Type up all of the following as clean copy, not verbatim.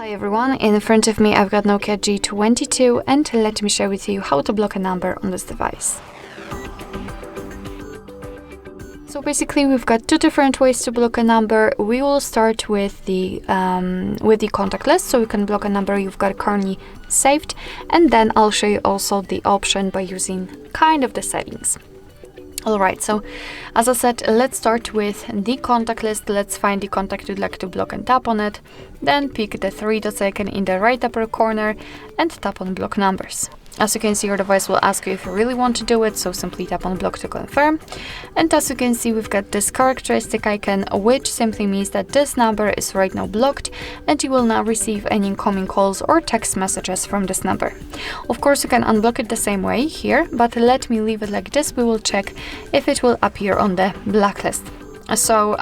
Hi everyone, in front of me I've got Nokia G22 and let me share with you how to block a number on this device. So basically we've got two different ways to block a number. We will start with the contact list, so you can block a number you've got currently saved, and then I'll show you also the option by using kind of the settings. Alright, so as I said, let's start with the contact list. Let's find the contact you'd like to block and tap on it. Then pick the three dots icon in the right upper corner and tap on block numbers. As you can see, your device will ask you if you really want to do it, so simply tap on block to confirm. And as you can see, we've got this characteristic icon, which simply means that this number is right now blocked and you will not receive any incoming calls or text messages from this number. Of course, you can unblock it the same way here, but let me leave it like this. We will check if it will appear on the blacklist. So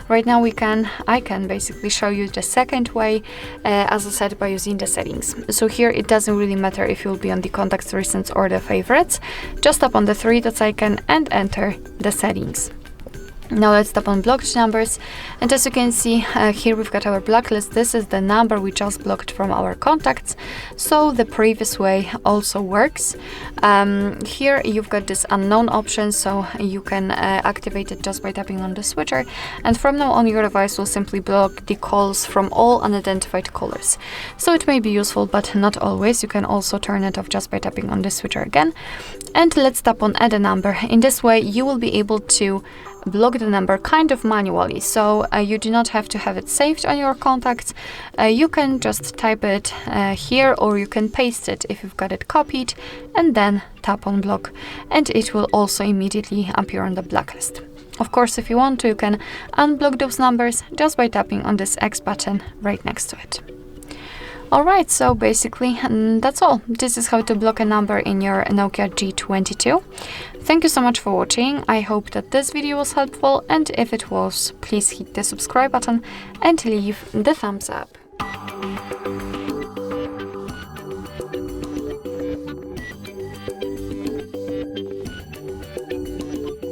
right now I can basically show you the second way, as I said, by using the settings. So here it doesn't really matter if you'll be on the contacts, recents or the favorites. Just tap on the three dots icon and enter the settings. Now let's tap on blocked numbers, and as you can see here we've got our blacklist. This is the number we just blocked from our contacts, so the previous way also works. Here you've got this unknown option, so you can activate it just by tapping on the switcher, and from now on your device will simply block the calls from all unidentified callers. So it may be useful, but not always. You can also turn it off just by tapping on the switcher again. And let's tap on add a number. In this way you will be able to block the number kind of manually, so you do not have to have it saved on your contacts. You can just type it here, or you can paste it if you've got it copied, and then tap on block, and it will also immediately appear on the blacklist. Of course, if you want to, you can unblock those numbers just by tapping on this X button right next to it. Alright, so basically that's all. This is how to block a number in your Nokia G22. Thank you so much for watching. I hope that this video was helpful, and if it was, please hit the subscribe button and leave the thumbs up.